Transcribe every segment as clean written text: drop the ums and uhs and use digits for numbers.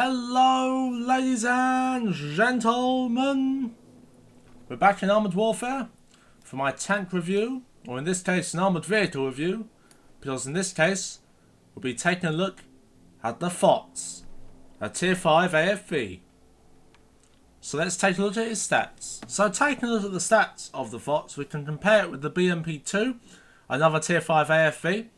Hello, ladies and gentlemen. We're back in Armoured Warfare for my tank review, or in this case, an armoured vehicle review, because in this case, we'll be taking a look at the FOTS, a Tier 5 AFV. So let's take a look at its stats. So taking a look at the stats of the FOTS, we can compare it with the BMP2, another Tier 5 AFV.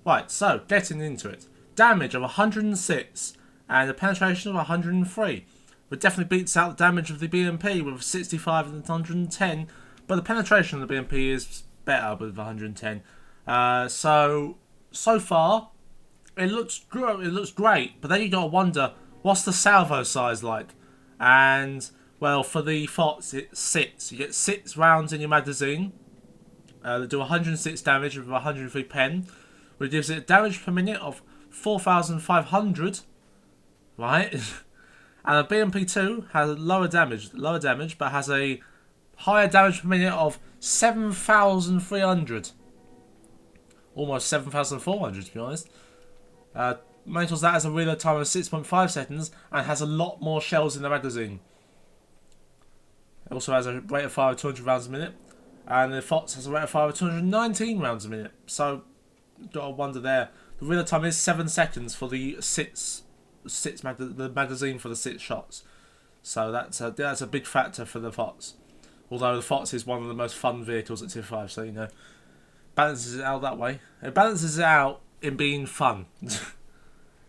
Right, so getting into it. Damage of 106 and a penetration of 103. It definitely beats out the damage of the BMP with 65 and 110, but the penetration of the BMP is better with 110. So far, it looks great, but then you gotta wonder, what's the salvo size like? And, well, for the FOTS, it sits. You get 6 rounds in your magazine. They do 106 damage with 103 pen, which gives it damage per minute of 4,500, right? And a BMP2 has lower damage, but has a higher damage per minute of 7,300. Almost 7,400 to be honest. Maintains that as a reload time of 6.5 seconds and has a lot more shells in the magazine. It also has a rate of fire of 200 rounds a minute. And the FOTS has a rate of fire of 219 rounds a minute. So, gotta wonder there. The reload time is 7 seconds for the the magazine for the 6 shots. So that's a big factor for the FOTS. Although the FOTS is one of the most fun vehicles at Tier 5, so you know, balances it out that way. It balances it out in being fun.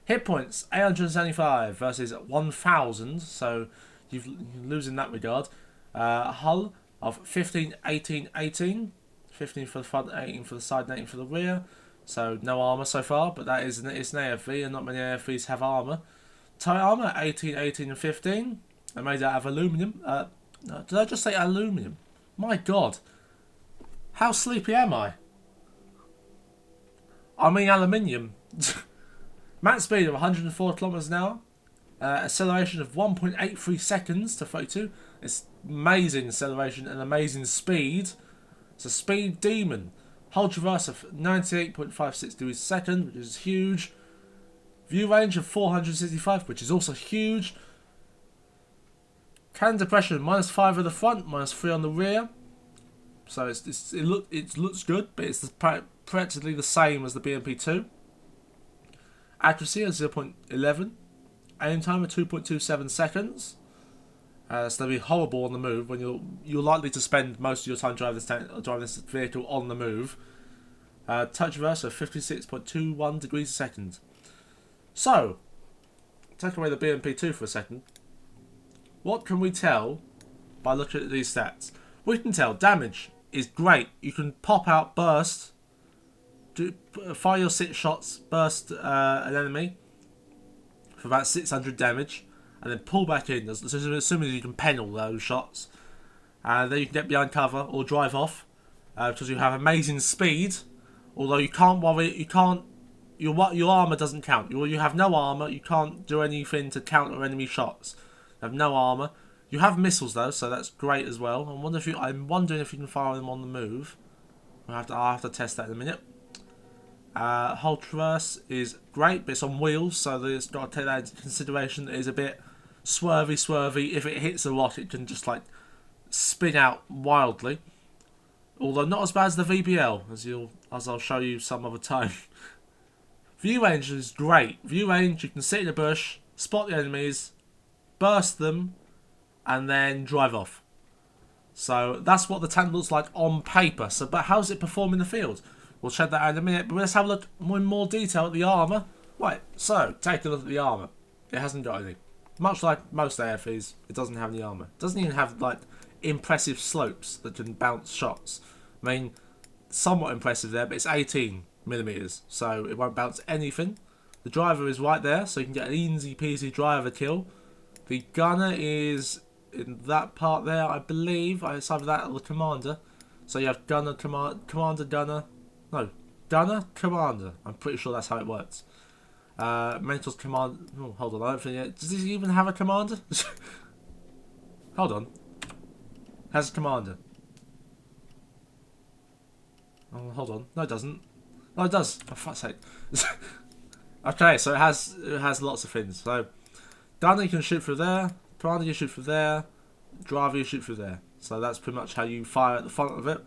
Hit points 875 versus 1,000, so you lose in that regard. Hull of 15, 18, 18. 15 for the front, 18 for the side, and 18 for the rear. So no armour so far, but it's an AFV, and not many AFVs have armour. Tie armour 18, 18, and 15. They're made out of aluminium. No, did I just say aluminium? My God, how sleepy am I? I mean aluminium. Max speed of 104 kilometers an hour. Acceleration of 1.83 seconds to 32. It's amazing acceleration and amazing speed. It's a speed demon. Hull traverse of 98.56 degrees a second, which is huge. View range of 465, which is also huge. Cannon depression -5 at the front, -3 on the rear. So it looks good, but it's practically the same as the BMP2. Accuracy of 0.11. Aim time of 2.27 seconds. So they'll be horrible on the move when you're likely to spend most of your time driving this vehicle on the move. Touch reverse of 56.21 degrees a second. So, take away the BMP2 for a second. What can we tell by looking at these stats? We can tell damage is great. You can pop out burst, fire your 6 shots, burst an enemy for about 600 damage. And then pull back in, assuming you can pen all those shots. And then you can get behind cover or drive off, because you have amazing speed. Although you can't worry, your armour doesn't count. You have no armour, you can't do anything to counter enemy shots. You have no armour. You have missiles though, so that's great as well. I'm wondering if you can fire them on the move. I'll have to test that in a minute. Hull traverse is great, but it's on wheels, so it's got to take that into consideration. It is a bit swervy. If it hits a rock, it can just like spin out wildly. Although not as bad as the VBL, as I'll show you some other time. View range is great. View range, you can sit in a bush, spot the enemies, burst them, and then drive off. So that's what the tank looks like on paper. But how does it perform in the field? We'll check that out in a minute, but let's have a look in more detail at the armour. Right, so take a look at the armour. It hasn't got any. Much like most AFVs, it doesn't have any armour. It doesn't even have like impressive slopes that can bounce shots. I mean, somewhat impressive there, but it's 18mm, so it won't bounce anything. The driver is right there, so you can get an easy peasy driver kill. The gunner is in that part there, I believe. It's either that or the commander. So you have gunner, commander, gunner. No, gunner, commander. I'm pretty sure that's how it works. Mentor's command. Oh, hold on, I don't think it. Does he even have a commander? Hold on. Has a commander. Oh, hold on. No, it doesn't. No, it does. For fuck's sake. Okay, so it has lots of things. So Gunner you can shoot through there, Piranha you shoot through there, Driver you shoot through there. So that's pretty much how you fire at the front of it.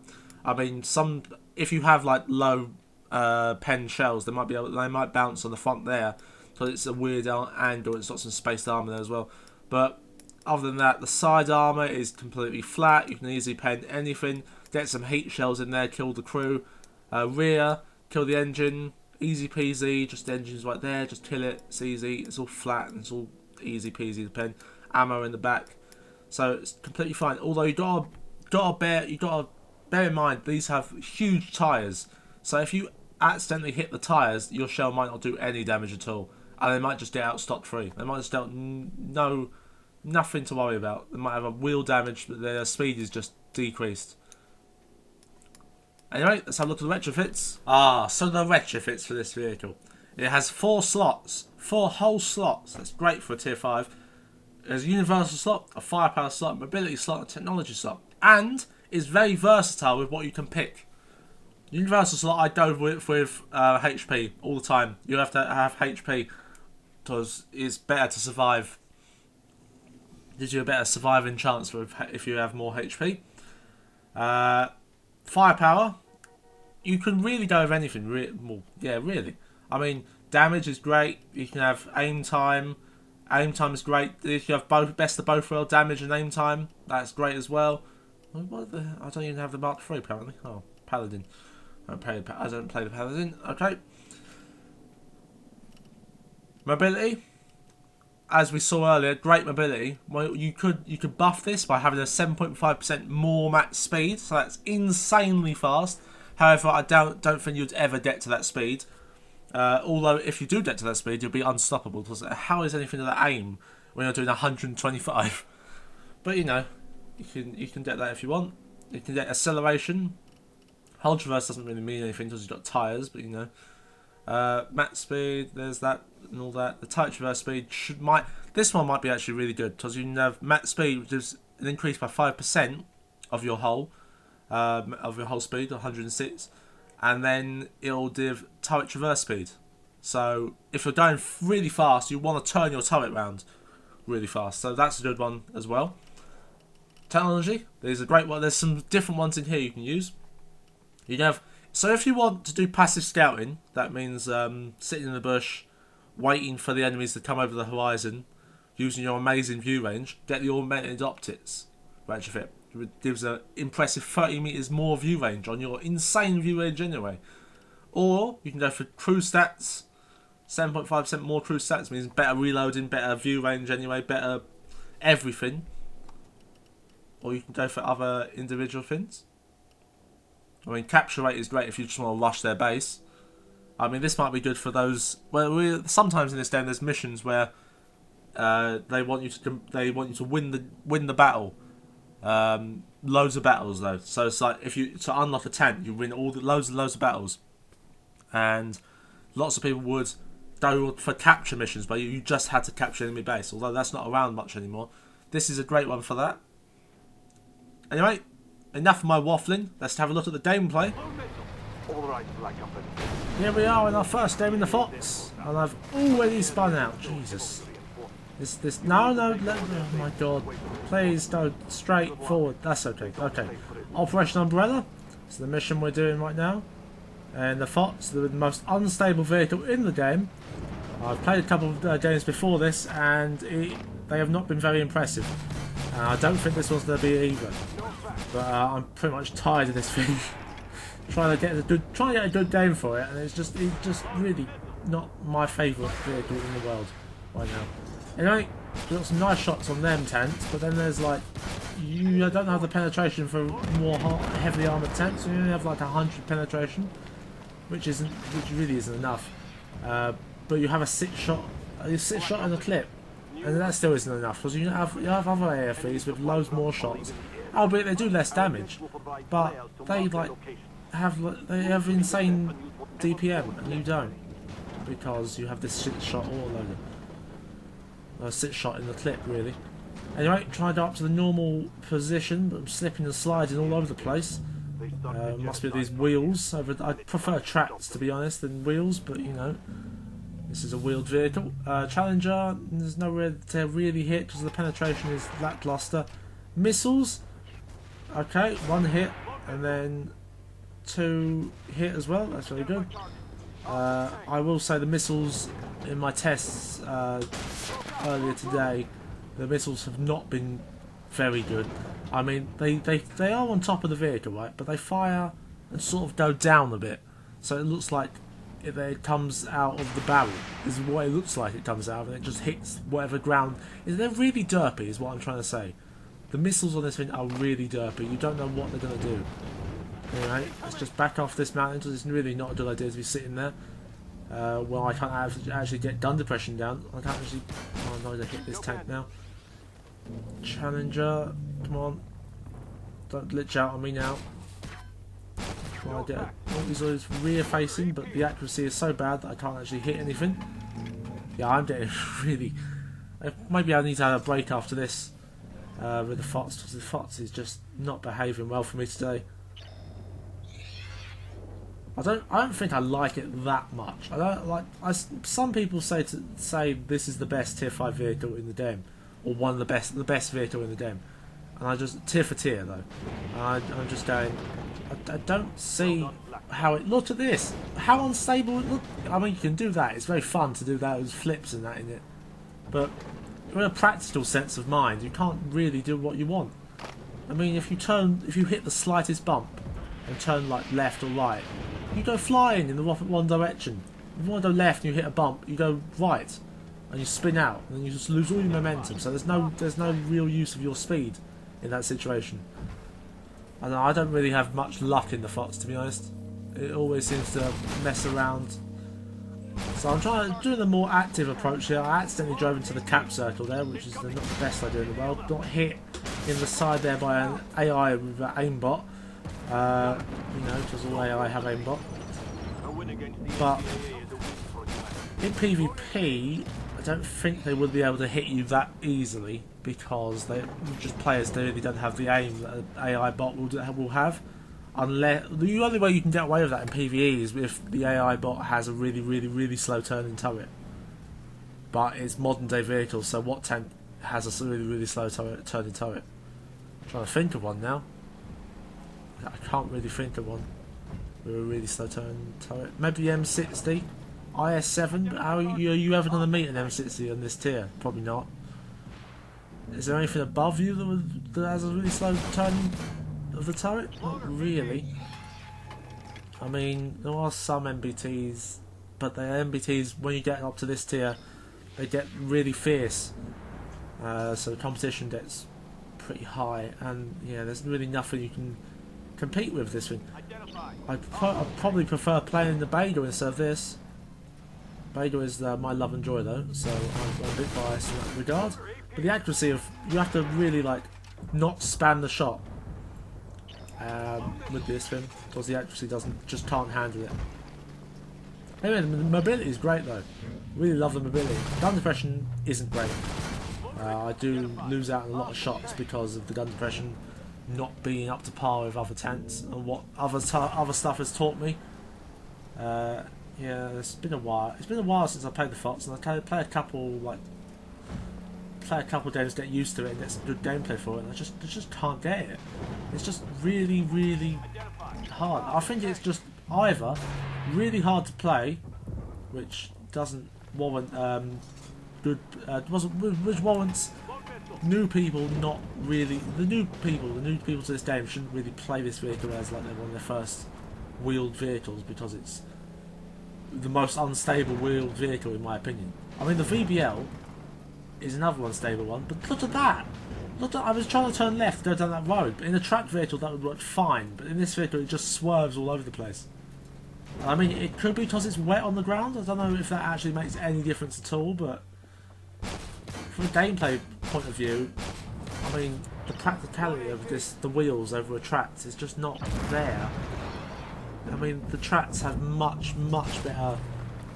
I mean, if you have like low pen shells, they might bounce on the front there, so it's a weird angle. It's got some spaced armor there as well. But other than that, the side armor is completely flat. You can easily pen anything. Get some heat shells in there, kill the crew. Rear, kill the engine. Easy peasy. Just the engine's right there. Just kill it. It's easy. It's all flat and it's all easy peasy to pen. Ammo in the back, so it's completely fine. Although you gotta bear in mind these have huge tires. So if you accidentally hit the tires, your shell might not do any damage at all, and they might just get out stock free. They might just nothing to worry about. They might have a wheel damage, but their speed is just decreased. Anyway, let's have a look at the retrofits. So the retrofits for this vehicle. It has 4 slots, 4 whole slots. That's great for a tier 5. There's a universal slot, a firepower slot, a mobility slot, a technology slot, and is very versatile with what you can pick. Universal slot I go with HP all the time. You have to have HP because it's better to survive. Gives you a better surviving chance if you have more HP. Firepower, you can really go with anything. Really. I mean, damage is great. You can have aim time. Aim time is great. If you have best of both worlds, damage and aim time, that's great as well. I don't even have the Mark III apparently. Oh, Paladin. I don't play the Paladin. Okay. Mobility, as we saw earlier, great mobility. Well, you could buff this by having a 7.5% more max speed, so that's insanely fast. However, I don't think you'd ever get to that speed. Although if you do get to that speed, you'll be unstoppable. Because how is anything to that aim when you're doing 125? But you know, you can get that if you want. You can get acceleration. Hull traverse doesn't really mean anything because you've got tyres, but you know, max speed. There's that and all that. The tight traverse speed this one might be actually really good because you can have max speed, which is an increase by 5% of your hull, speed, 106. And then it'll give turret traverse speed. So if you're going really fast, you want to turn your turret around really fast. So that's a good one as well. Technology, there's a great one. There's some different ones in here you can use. You can have, so if you want to do passive scouting, that means sitting in the bush, waiting for the enemies to come over the horizon, using your amazing view range. Get the augmented optics retrofit. It gives an impressive 30 meters more view range on your insane view range anyway. Or you can go for crew stats. 7.5% more crew stats means better reloading, better view range anyway, better everything. Or you can go for other individual things. I mean, capture rate is great if you just want to rush their base. I mean, this might be good for those. Well, sometimes in this game there's missions where they want you to win the battle. Loads of battles though, so it's like to unlock a tent, you win loads of battles, and lots of people would go for capture missions, but you just had to capture enemy base. Although that's not around much anymore. This is a great one for that. Anyway, enough of my waffling. Let's have a look at the gameplay. Here we are in our first game in the Fox, and I've already spun out. Jesus. No, oh my god. Please go straight forward. That's okay. Okay. Operation Umbrella. It's the mission we're doing right now. And the Fox, the most unstable vehicle in the game. I've played a couple of games before this, and they have not been very impressive. I don't think this one's going to be either. But I'm pretty much tired of this thing. trying to get a good game for it, and it's just really not my favourite vehicle in the world right now. Anyway, we've got some nice shots on them tanks, but then there's like, you don't have the penetration for more heavily armoured tanks. You only have like 100 penetration, which really isn't enough. But you have a 6 shot in the clip, and that still isn't enough because you have other AFVs with loads more shots. Albeit they do less damage, but they have insane DPM, and you don't, because you have this 6 shot autoloader. A 6 shot in the clip, really. Anyway, try to go up to the normal position, but I'm slipping and sliding all over the place. Must be these wheels. I prefer tracks, to be honest, than wheels, but you know, This is a wheeled vehicle. Challenger, there's nowhere to really hit because the penetration is lackluster. Missiles, okay, 1 hit and then 2 hit as well. That's really good. I will say the missiles in my tests earlier today, the missiles have not been very good. I mean, they are on top of the vehicle, right? But they fire and sort of go down a bit, so it looks like it comes out of the barrel. This is what it looks like. It comes out and it just hits whatever ground. They're really derpy, is what I'm trying to say. The missiles on this thing are really derpy. You don't know what they're going to do. Anyway, let's just back off this mountain because it's really not a good idea to be sitting there. Well, I can't actually get gun depression down. I can't actually... Oh no, they hit this tank now. Challenger, come on. Don't glitch out on me now. Well, I get all these always rear facing, but the accuracy is so bad that I can't actually hit anything. Yeah, I'm getting really... Maybe I need to have a break after this with the FOTS, because the FOTS is just not behaving well for me today. I don't think I like it that much. I don't like. Some people say this is the best tier 5 vehicle in the game, or one of the best vehicle in the game, and I just tier for tier though. I'm just going. I don't see how it. Look at this. How unstable it looks. I mean, you can do that. It's very fun to do that with flips and that in it, but in a practical sense of mind, you can't really do what you want. I mean, if you hit the slightest bump and turn like left or right, you go flying in the one direction. If you want to go left and you hit a bump, you go right and you spin out, and then you just lose all your momentum. So there's no real use of your speed in that situation. And I don't really have much luck in the FOTS, to be honest. It always seems to mess around. So I'm doing a more active approach here. I accidentally drove into the cap circle there, which is not the best idea in the world. Got hit in the side there by an AI with an aimbot. You know, because all AI have aimbot. But in PvP, I don't think they would be able to hit you that easily, because they just players really don't have the aim that an AI bot will have. Unless the only way you can get away with that in PvE is if the AI bot has a really slow turning turret. But it's modern day vehicles, so what tank has a really slow turning turret? I'm trying to think of one now. I can't really think of one with a really slow turning turret. Maybe the M60, IS-7. But how are you ever going to meet an M60 on this tier? Probably not. Is there anything above you that has a really slow turning of the turret? Not really. I mean, there are some MBTs, but the MBTs, when you get up to this tier, they get really fierce. So the competition gets pretty high, and yeah, there's really nothing you can compete with this thing. I'd probably prefer playing the Bega instead of this. Bega is my love and joy though, so I'm a bit biased in that regard. But the accuracy of, you have to really like not spam the shot with this thing, because the accuracy just can't handle it. Anyway, the mobility is great though. Really love the mobility. Gun depression isn't great. I do lose out on a lot of shots because of the gun depression not being up to par with other tanks and what other stuff has taught me. Yeah, it's been a while. It's been a while since I played the FOTS, and I play a couple games, get used to it, and get some good gameplay for it. And I just can't get it. It's just really hard. I think it's just either really hard to play, which doesn't warrant which warrants new people not really. The new people to this game shouldn't really play this vehicle as like they're one of their first wheeled vehicles, because it's the most unstable wheeled vehicle in my opinion. I mean, the VBL is another unstable one, but look at that. I was trying to turn left, go down that road, but in a track vehicle that would work fine, but in this vehicle it just swerves all over the place. I mean, it could be because it's wet on the ground. I don't know if that actually makes any difference at all, but from a gameplay point of view, I mean, the practicality of the wheels over a track is just not there. I mean, the tracks have much better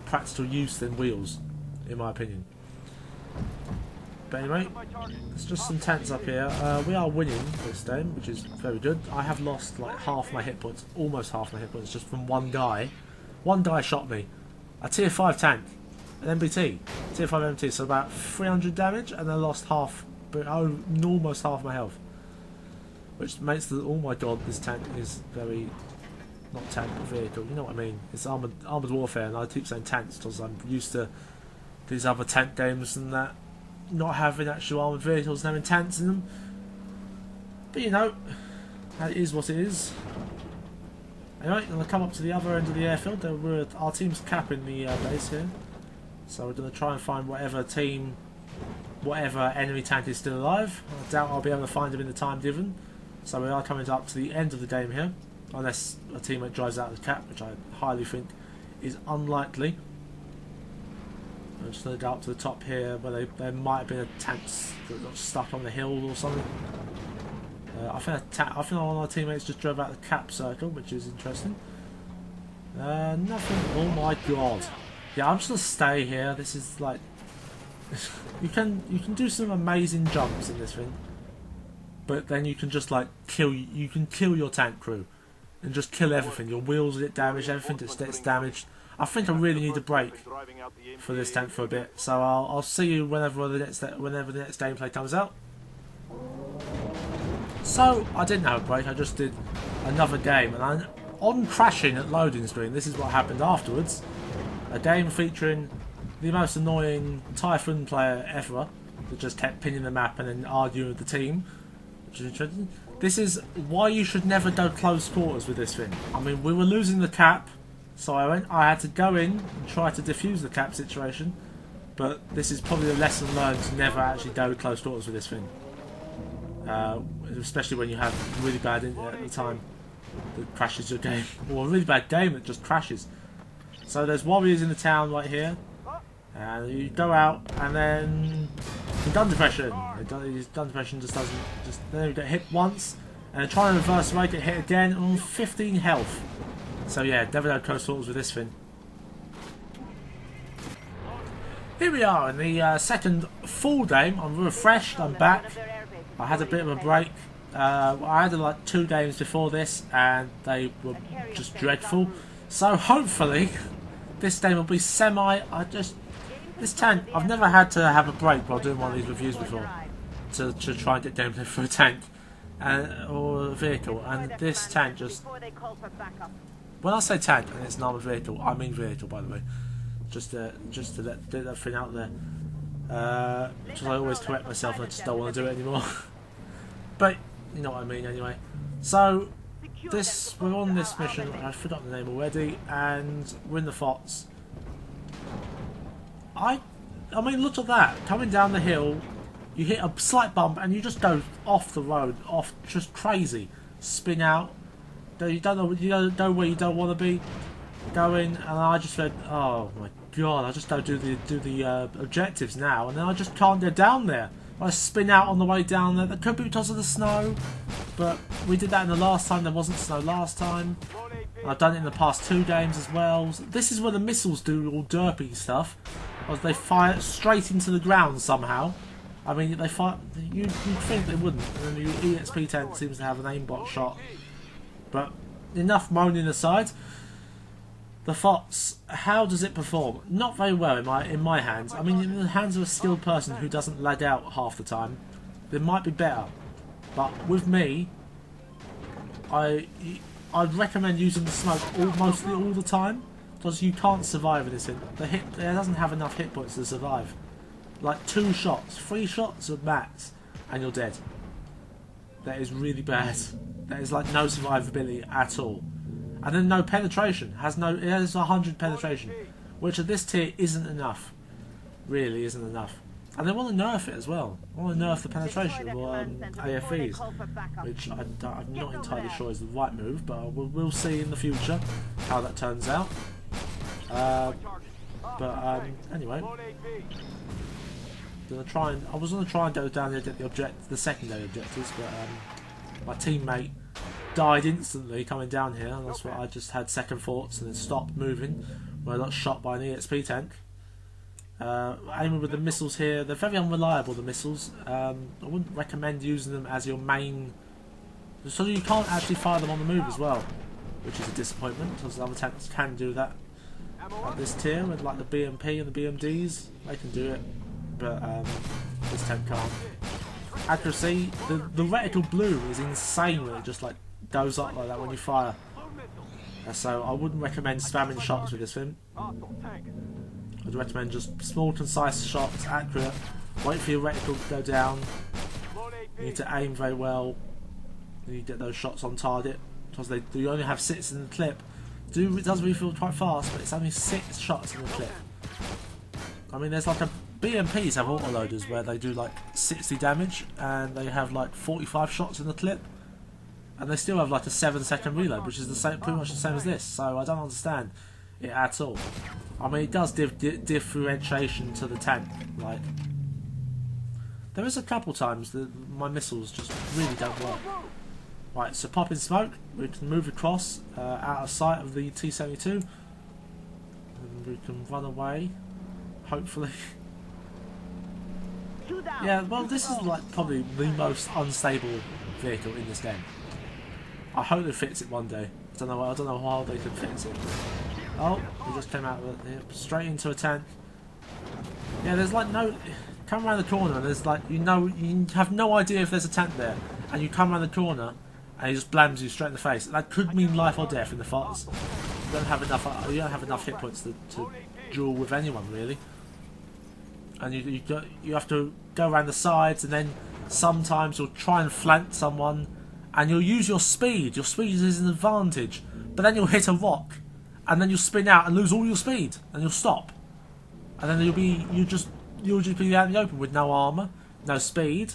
practical use than wheels, in my opinion. But anyway, it's just some tanks up here. We are winning this game, which is very good. I have lost like half my hit points, almost half my hit points, just from one guy. One guy shot me. A tier 5 tank. an MBT, tier 5 MBT, so about 300 damage, and I lost half, but almost half my health. Which makes the, oh my god, this tank is very, not tank, but vehicle, you know what I mean. It's armoured warfare, and I keep saying tanks because I'm used to these other tank games and that, not having actual armoured vehicles and having tanks in them. But you know, it is what it is. Anyway, I'm going to come up to the other end of the airfield. Our team's capping the base here. So we're going to try and find whatever enemy tank is still alive. I doubt I'll be able to find him in the time given. So we are coming up to the end of the game here. Unless a teammate drives out of the cap, which I highly think is unlikely. I'm just going to go up to the top here where there might have been a tank that got stuck on the hill or something. I think one of our teammates just drove out the cap circle, which is interesting. Nothing. Oh my god. Yeah, I'm just gonna stay here. This is like you can do some amazing jumps in this thing, but then you can just like kill your tank crew and just kill everything. Your wheels get damaged, everything that gets damaged. I think I really need a break for this tank for a bit. So I'll see you whenever the next gameplay comes out. So I didn't have a break. I just did another game, and on crashing at loading screen, this is what happened afterwards. A game featuring the most annoying Typhoon player ever, that just kept pinning the map and then arguing with the team, which is interesting. This is why you should never go close quarters with this thing. I mean, we were losing the cap, so I had to go in and try to defuse the cap situation, but this is probably a lesson learned to never actually go close quarters with this thing. Especially when you have really bad internet at the time that crashes your game, or a really bad game that just crashes. So there's warriors in the town right here, and you go out, and then gun depression. Gun depression just doesn't. Then you get hit once, and then try and reverse away, get hit again, on 15 health. So yeah, never go close quarters with this thing. Here we are in the second full game. I'm refreshed. I'm back. I had a bit of a break. I had like 2 games before this, and they were just dreadful. So hopefully, this game will be semi. This tank. I've never had to have a break while doing one of these reviews before to try and get gameplay for a tank or a vehicle, and this tank just. When I say tank and it's an armoured vehicle, I mean vehicle, by the way. Just to get that thing out there. Because I always correct myself and I just don't want to do it anymore. But you know what I mean anyway. So we're on this mission. I've forgotten the name already, and we're in the FOTS. I mean, look at that. Coming down the hill, you hit a slight bump and you just go off the road, just crazy. Spin out. You don't know where you don't want to be going, and I just went, oh my god, I just don't do the objectives now, and then I just can't get down there. I spin out on the way down there. That could be because of the snow, but we did that in the last time. There wasn't snow last time. I've done it in the past 2 games as well. So this is where the missiles do all derpy stuff, as they fire straight into the ground somehow. I mean, they fire. You'd think they wouldn't, and then the EXP-10 seems to have an aimbot shot. But enough moaning aside. The FOTS, how does it perform? Not very well in my hands. I mean, in the hands of a skilled person who doesn't lag out half the time, it might be better. But with me, I'd recommend using the smoke mostly all the time, because you can't survive in this thing. It doesn't have enough hit points to survive. Like 2 shots, 3 shots of max, and you're dead. That is really bad. There is like no survivability at all. And then no penetration. It has 100 penetration, which at this tier isn't enough. Really isn't enough. And they want to nerf it as well. They want to nerf the penetration of AFVs, which I'm not entirely sure is the right move, but we'll see in the future how that turns out. Anyway, I was going to try and go down there and get the secondary objectives, but my teammate died instantly coming down here, and that's what I just had second thoughts and then stopped moving when I got shot by an EXP tank. Aiming with the missiles here, they're very unreliable, the missiles. I wouldn't recommend using them as your main, so you can't actually fire them on the move as well, which is a disappointment because other tanks can do that. at this tier with like the BMP and the BMDs. They can do it, but this tank can't. Accuracy, the reticle blue is insane when it just like goes up like that when you fire. So I wouldn't recommend spamming shots with this thing. I'd recommend just small, concise shots, accurate. Wait for your reticle to go down. You need to aim very well. You need to get those shots on target because they do only have 6 in the clip. It does refill quite fast, but it's only 6 shots in the clip. I mean, there's like a BMPs have autoloaders where they do like 60 damage and they have like 45 shots in the clip, and they still have like a 7-second reload, which is the same, pretty much the same as this. So I don't understand it at all. I mean, it does differentiation to the tank. Like, there is a couple times that my missiles just really don't work. Right, so pop in smoke. We can move across out of sight of the T-72, and we can run away. Hopefully. Yeah, well, this is like probably the most unstable vehicle in this game. I hope they fix it one day. I don't know how they can fix it. Oh, we just came out of it, straight into a tank. Yeah, there's like no. Come around the corner and there's like you have no idea if there's a tank there, and you come around the corner and he just blams you straight in the face. That could mean life or death in the fights. You don't have enough hit points to duel with anyone really. And you have to go around the sides, and then sometimes you'll try and flank someone, and you'll use your speed. Your speed is an advantage, but then you'll hit a rock, and then you'll spin out and lose all your speed, and you'll stop, and then you'll just be out in the open with no armor, no speed,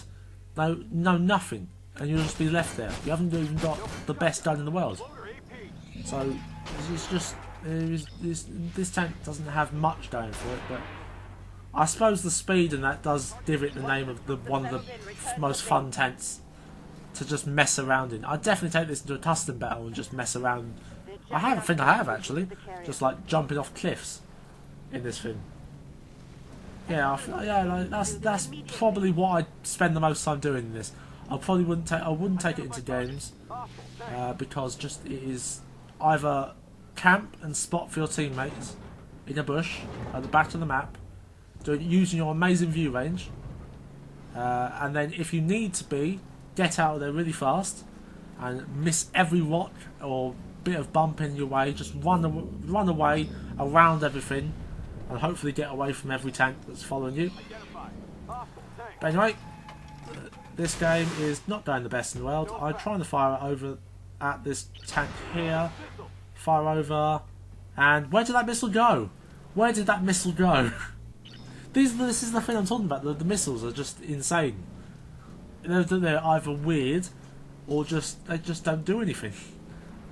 no nothing, and you'll just be left there. You haven't even got the best gun in the world. So it's just this tank doesn't have much going for it, but I suppose the speed and that does give it the name of one of the most fun tanks to just mess around in. I'd definitely take this into a custom battle and just mess around. I think I have actually, just like jumping off cliffs in this thing. Yeah, like that's probably what I'd spend the most time doing in this. I wouldn't take it into games because just it is either camp and spot for your teammates in a bush at the back of the map, using your amazing view range, and then if you need to get out of there really fast and miss every rock or bit of bump in your way, just run away around everything and hopefully get away from every tank that's following you. But anyway, this game is not going the best in the world. I'm trying to fire over at this tank here, fire over, and where did that missile go? Where did that missile go? This is the thing I'm talking about. The missiles are just insane. They're either weird or they just don't do anything.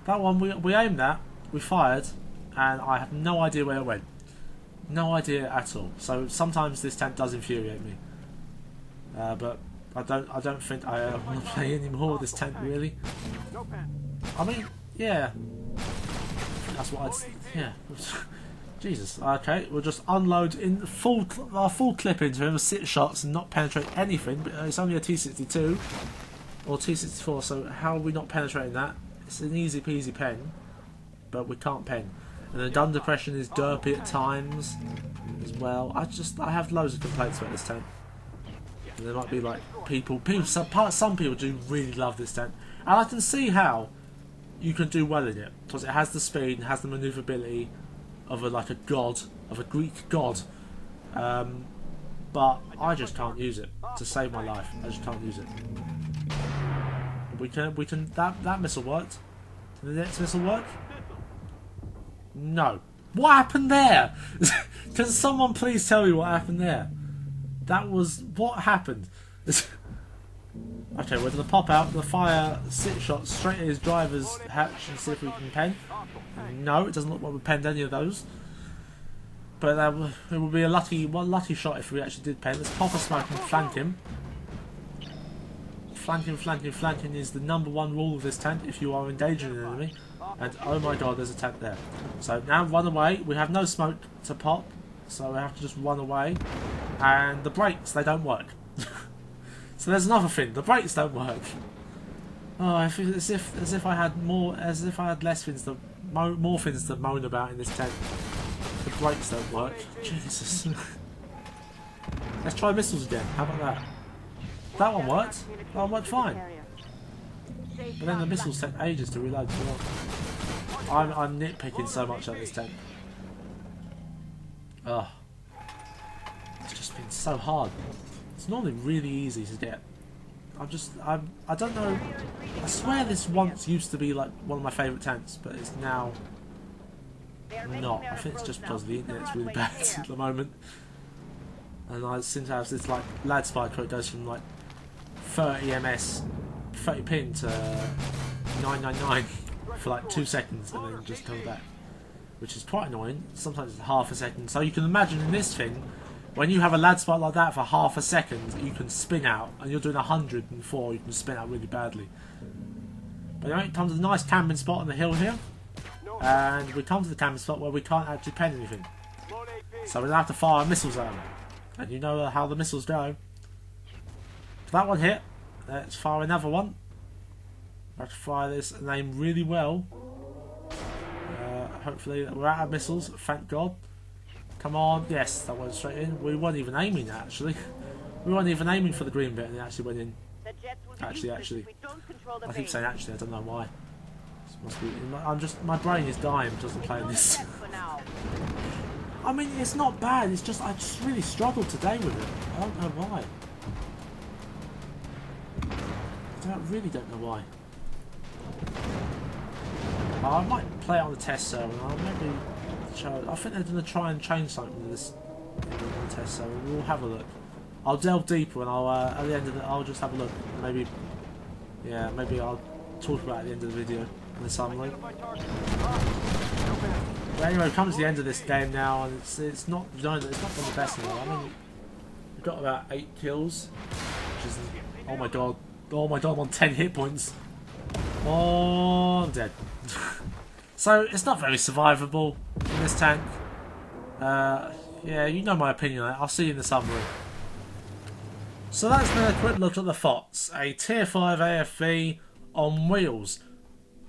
That one we aimed at, we fired, and I have no idea where it went. No idea at all. So sometimes this tank does infuriate me. But I don't think I want to play any more with this tank really. I mean, yeah. That's what yeah. Jesus. Okay, we'll just unload in our full clip into him with 6 shots and not penetrate anything. But it's only a T-62 or T-64, so how are we not penetrating that? It's an easy peasy pen, but we can't pen. And the gun depression is derpy at times as well. I have loads of complaints about this tank. And there might be like some people do really love this tank, and I can see how you can do well in it because it has the speed and has the maneuverability of a Greek god, but I just can't use it to save my life. I just can't use it. We can that missile worked. Did the next missile work? No. What happened there? Can someone please tell me what happened there? What happened? Okay, we're going to pop out, the fire 6 shots straight at his driver's hatch and see if we can pen. No, it doesn't look like we penned any of those. But it would be a lucky shot if we actually did pen. Let's pop a smoke and flank him. Flanking is the #1 rule of this tank if you are endangering an enemy. And oh my god, there's a tank there. So now run away. We have no smoke to pop, so we have to just run away. And the brakes, they don't work. So there's another thing. The brakes don't work. Oh, as if I had more things to moan about in this tank. The brakes don't work. Jesus. Let's try missiles again. How about that? That one worked. That one worked fine. But then the missiles take ages to reload as well. I'm nitpicking so much at this tank. Ugh. It's just been so hard. It's normally really easy to get. I don't know. I swear this once used to be like one of my favourite tanks, but it's now not. I think it's just because the internet's really bad at the moment. And I seem to have this like lag spike where it goes from like 30 ms, 30 pin to 999 for like 2 seconds and then just comes back. Which is quite annoying. Sometimes it's half a second. So you can imagine in this thing, when you have a lag spike like that for half a second, you can spin out, and you're doing 104, you can spin out really badly. But anyway, it comes to a nice camping spot on the hill here, and we come to the camping spot where we can't actually pen anything. So we're going to have to fire missiles at them. And you know how the missiles go. That one hit. Let's fire another one. I have to fire this and aim really well. Hopefully we're out of missiles, thank God. Come on, yes, that went straight in. We weren't even aiming actually. We weren't even aiming for the green bit and it actually went in. Actually. I keep saying actually, I don't know why. This must be, my brain is dying because I'm playing this. I mean, it's not bad, it's just, I just really struggled today with it. I don't know why. I really don't know why. I might play it on the test server and I'll maybe show. I think they're going to try and change something with this on the test server. We'll have a look. I'll delve deeper and I'll at the end of it I'll just have a look. Maybe, yeah, maybe I'll talk about it at the end of the video in the summary. But anyway, it comes to the end of this game now, and it's not it's not been the best in a while. I mean, we've got about 8 kills, which is oh my god, I'm on 10 hit points. Oh, I'm dead. So it's not very survivable in this tank. Yeah, you know my opinion. I'll see you in the summary. So that's been a quick look at the FOTS, a tier 5 AFV on wheels.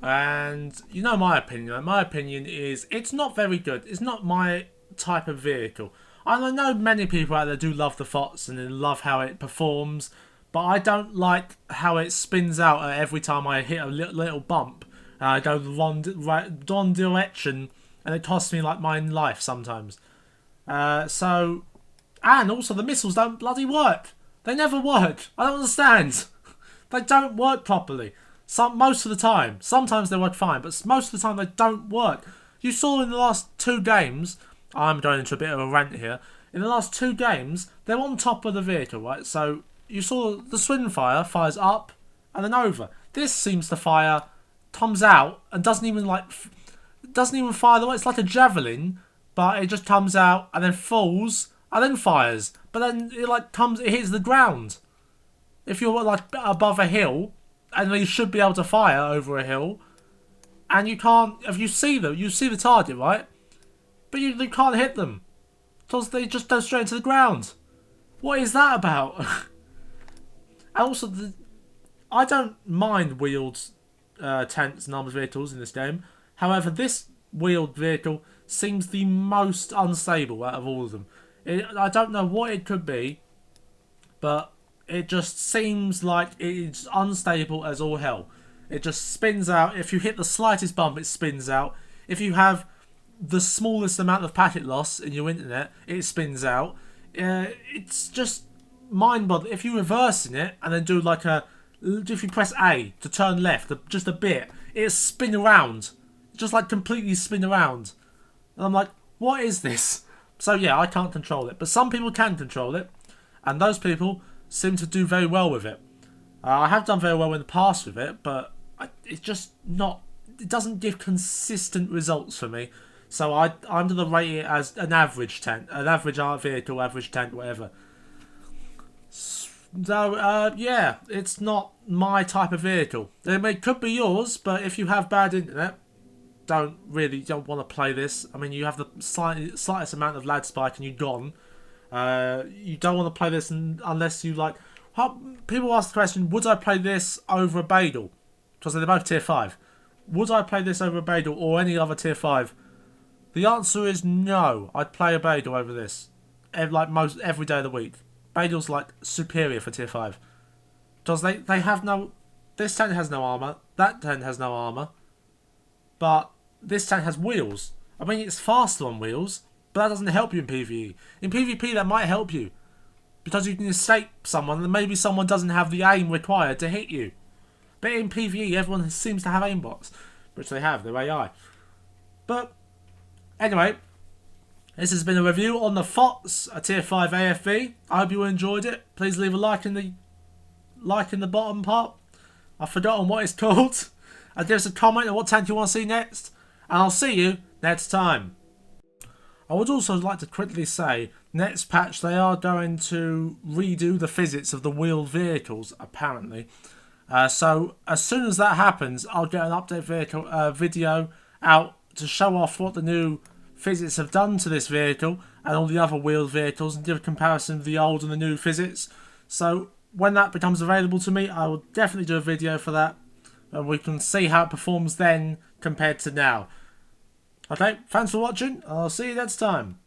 And you know my opinion. My opinion is it's not very good. It's not my type of vehicle. And I know many people out there do love the FOTS and they love how it performs. But I don't like how it spins out every time I hit a little bump. And I go the wrong direction and it costs me like my life sometimes. And also the missiles don't bloody work. They never work. I don't understand. They don't work properly. Most of the time. Sometimes they work fine, but most of the time they don't work. You saw in the last 2 games, I'm going into a bit of a rant here. In the last 2 games, they're on top of the vehicle, right? So you saw the Swinfire fires up and then over. This seems to fire, comes out and doesn't even fire the way. It's like a javelin, but it just comes out and then falls and then fires. But then it hits the ground. If you're like above a hill, and you should be able to fire over a hill, and you can't. If you see them, you see the target, right? But you can't hit them because they just go straight into the ground. What is that about? Also, I don't mind wheeled tanks and armoured vehicles in this game. However, this wheeled vehicle seems the most unstable out of all of them. I don't know what it could be, but it just seems like it's unstable as all hell. It just spins out. If you hit the slightest bump, it spins out. If you have the smallest amount of packet loss in your internet, it spins out. It's just mind-boggling. If you reverse in it and then do if you press A to turn left just a bit, it'll spin around. Just like completely spin around. And I'm like, what is this? So yeah, I can't control it. But some people can control it. And those people seem to do very well with it. I have done very well in the past with it, but it's just not. It doesn't give consistent results for me. So I'm going to rate it as an average tank, an average vehicle, average tank, whatever. So yeah, it's not my type of vehicle. It could be yours, but if you have bad internet, don't want to play this. I mean, you have the slightest amount of lag spike and you're gone. You don't want to play this unless you like. People ask the question: would I play this over a Badal? Because they're both tier 5. Would I play this over a Badal or any other tier 5? The answer is no. I'd play a Beidou over this. Like most every day of the week. Beidou's like superior for tier 5. Because they have no... This tank has no armour. That tank has no armour. But this tank has wheels. I mean, it's faster on wheels, but that doesn't help you in PvE. In PvP, that might help you. Because you can escape someone, and maybe someone doesn't have the aim required to hit you. But in PvE, everyone seems to have aimbots. Which they have, they're AI. But, anyway, this has been a review on the FOTS, a tier 5 AFV. I hope you enjoyed it. Please leave a like in the bottom part. I've forgotten what it's called. And give us a comment on what tank you want to see next. And I'll see you next time. I would also like to quickly say, next patch they are going to redo the physics of the wheeled vehicles, apparently. So as soon as that happens, I'll get an update video out to show off what the new physics have done to this vehicle and all the other wheeled vehicles and give a comparison of the old and the new physics. So when that becomes available to me, I will definitely do a video for that. And we can see how it performs then compared to now. Okay, thanks for watching. I'll see you next time.